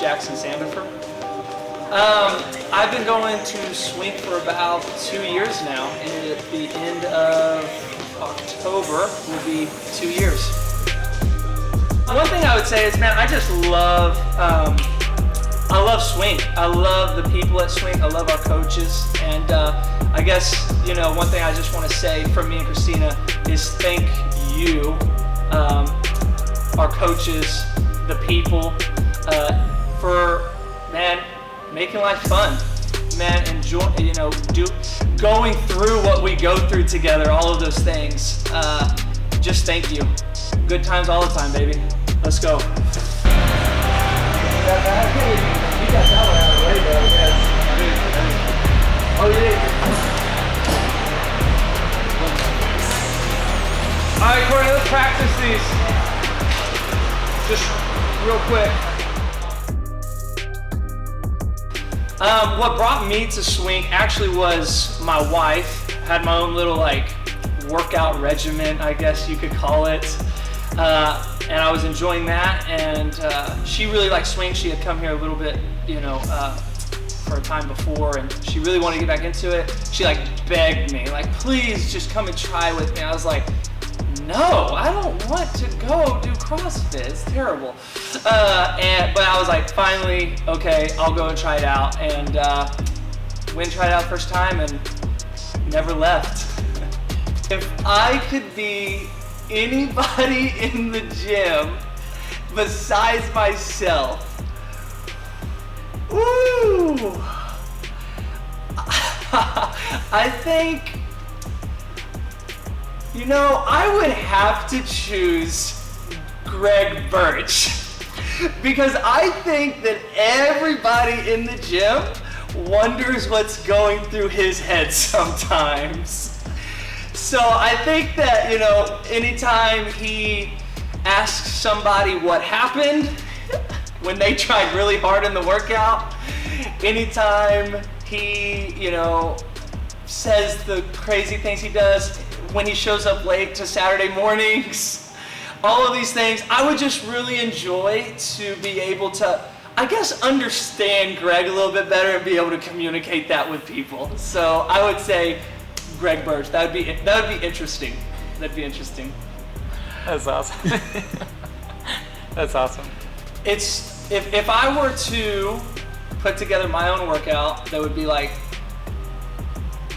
Jackson Sandefer. I've been going to Swink for about 2 years now, and at the end of October will be 2 years. One thing I would say is, man, I just love, I love Swink. I love the people at Swink. I love our coaches, and I guess, you know, one thing I just want to say from me and Christina is thank you, our coaches, the people, for, man, making life fun, man, enjoy, you know, going through what we go through together, all of those things. Just thank you. Good times all the time, baby. Let's go. You got that one out of the way, though. Yes. Oh, you did. All right, Courtney, let's practice these. Just real quick. What brought me to Swink actually was my wife. Had my own little workout regimen, I guess you could call it. And I was enjoying that, and she really liked Swink. She had come here a little bit, you know, for a time before, and she really wanted to get back into it. She begged me, please just come and try with me. I was like, no, I don't want to go do CrossFit. It's terrible. But I was like, finally, okay, I'll go and try it out. And went and tried it out first time and never left. If I could be anybody in the gym besides myself, ooh, I think, you know, I would have to choose Greg Birch, because I think that everybody in the gym wonders what's going through his head sometimes. So I think that, you know, anytime he asks somebody what happened when they tried really hard in the workout, anytime he, you know, says the crazy things he does when he shows up late to Saturday mornings, all of these things, I would just really enjoy to be able to, I guess, understand Greg a little bit better and be able to communicate that with people. So I would say Greg Birch. That would be interesting. That'd be interesting. That's awesome. That's awesome. It's if I were to put together my own workout, that would be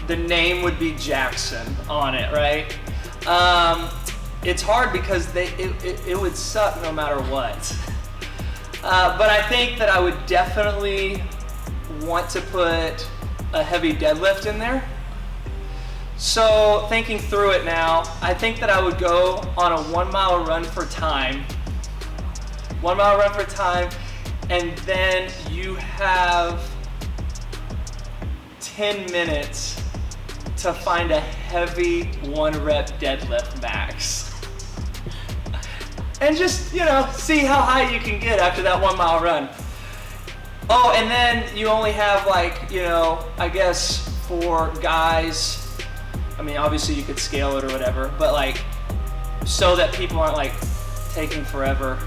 the name would be Jackson on it, right? It's hard because it would suck no matter what. But I think that I would definitely want to put a heavy deadlift in there. So thinking through it now, I think that I would go on a 1 mile run for time. 1 mile run for time, and then you have 10 minutes to find a heavy 1 rep deadlift max. And just, you know, see how high you can get after that 1 mile run. Oh, and then you only have you know, I guess for guys, I mean, obviously you could scale it or whatever, but so that people aren't taking forever,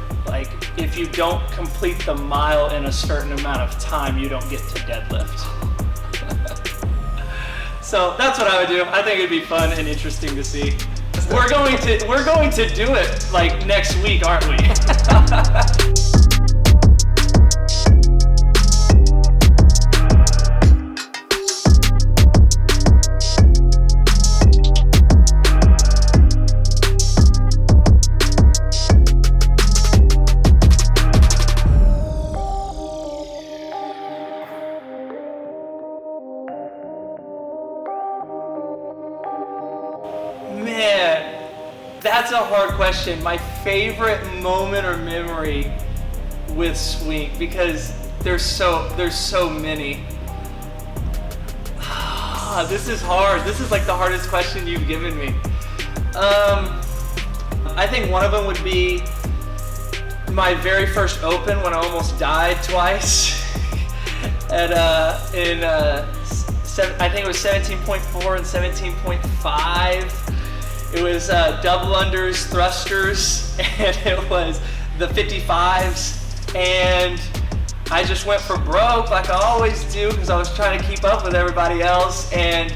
if you don't complete the mile in a certain amount of time, you don't get to deadlift. So that's what I would do. I think it'd be fun and interesting to see. We're going to do it next week, aren't we? Man, that's a hard question. My favorite moment or memory with Swink, because there's so many. This is hard. This is the hardest question you've given me. I think one of them would be my very first open when I almost died twice. I think it was 17.4 and 17.5. It was double unders, thrusters, and it was the 55s. And I just went for broke like I always do because I was trying to keep up with everybody else. And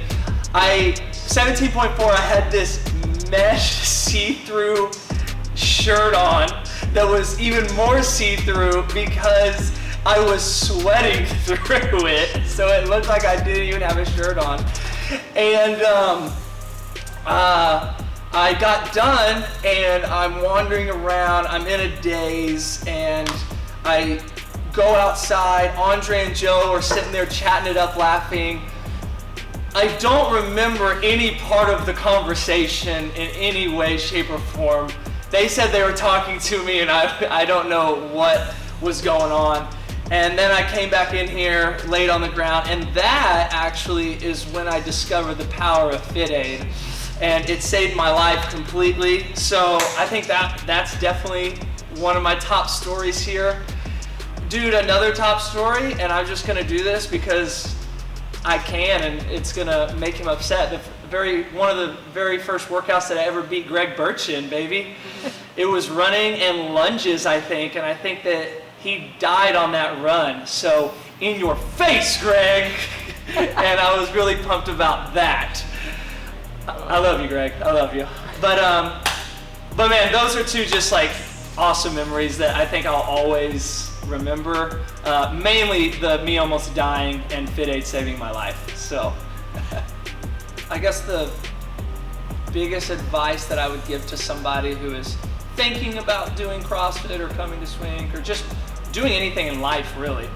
17.4, I had this mesh see-through shirt on that was even more see-through because I was sweating through it, so it looked like I didn't even have a shirt on. And I got done, and I'm wandering around, I'm in a daze, and I go outside. Andre and Joe are sitting there chatting it up, laughing. I don't remember any part of the conversation in any way, shape, or form. They said they were talking to me, and I don't know what was going on. And then I came back in here, laid on the ground, and that actually is when I discovered the power of Fit Aid. And it saved my life completely. So I think that's definitely one of my top stories here. Dude, another top story, and I'm just gonna do this because I can, and it's gonna make him upset. One of the very first workouts that I ever beat Greg Birch in, baby. It was running and lunges, I think, and I think that he died on that run. So, in your face, Greg! And I was really pumped about that. I love you, Greg. I love you. But man, those are two just like awesome memories that I think I'll always remember. Mainly the me almost dying and Fit Aid saving my life. So, I guess the biggest advice that I would give to somebody who is thinking about doing CrossFit or coming to Swink or just doing anything in life, really.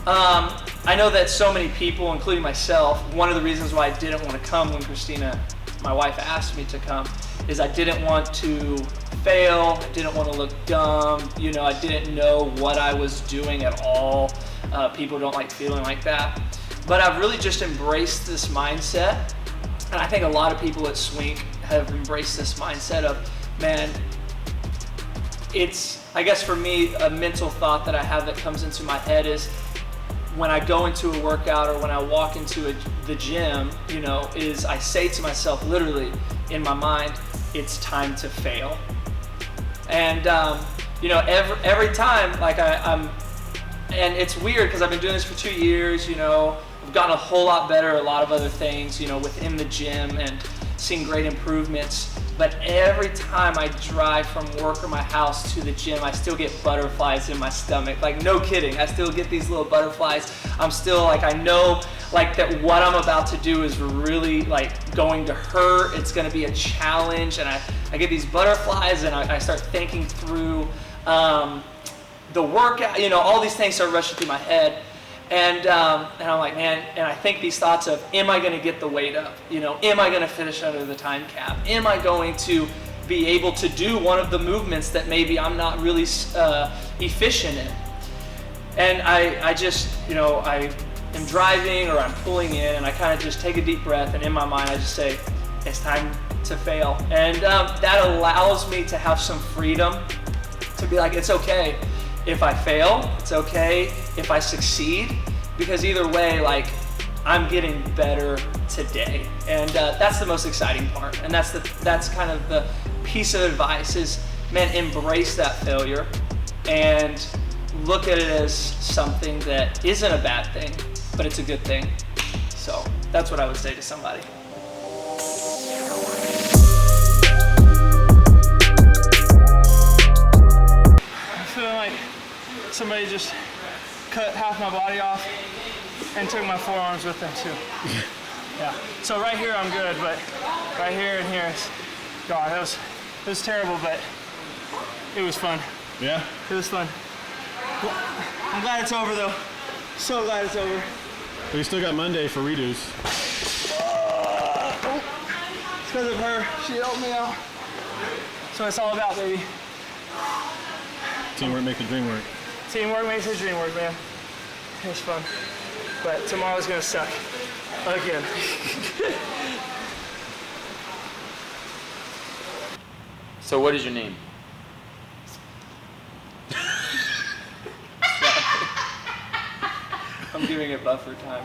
I know that so many people, including myself, one of the reasons why I didn't want to come when Christina, my wife, asked me to come is I didn't want to fail, I didn't want to look dumb, you know, I didn't know what I was doing at all. People don't like feeling like that. But I've really just embraced this mindset, and I think a lot of people at Swink have embraced this mindset of, man, it's, I guess for me, a mental thought that I have that comes into my head is when I go into a workout or when I walk into the gym, you know, is I say to myself literally in my mind, it's time to fail. And, you know, every time, like and it's weird because I've been doing this for 2 years, you know, I've gotten a whole lot better at a lot of other things, you know, within the gym and seeing great improvements. But every time I drive from work or my house to the gym, I still get butterflies in my stomach. Like, no kidding, I still get these little butterflies. I'm still like, I know like that what I'm about to do is really like going to hurt. It's gonna be a challenge. And I get these butterflies and I start thinking through the workout, you know, all these things start rushing through my head. And I'm like, man, and I think these thoughts of, am I going to get the weight up? You know, am I going to finish under the time cap? Am I going to be able to do one of the movements that maybe I'm not really efficient in? And I just, you know, I am driving or I'm pulling in and I kind of just take a deep breath, and in my mind I just say, it's time to fail. And that allows me to have some freedom to be like, it's okay if I fail, it's okay if I succeed, because either way, like, I'm getting better today. And that's the most exciting part. And that's kind of the piece of advice is, man, embrace that failure and look at it as something that isn't a bad thing, but it's a good thing. So that's what I would say to somebody. I'm feeling like somebody just cut half my body off and took my forearms with them too. Yeah. So right here I'm good, but right here and here is gone. It was terrible, but it was fun. Yeah? It was fun. I'm glad it's over though. So glad it's over. But you still got Monday for redos. It's because of her. She helped me out. So it's all about, baby. Teamwork make the dream work. Teamwork makes the dream work, man. It's fun. But tomorrow's gonna suck. Again. So what is your name? I'm giving it buffer time.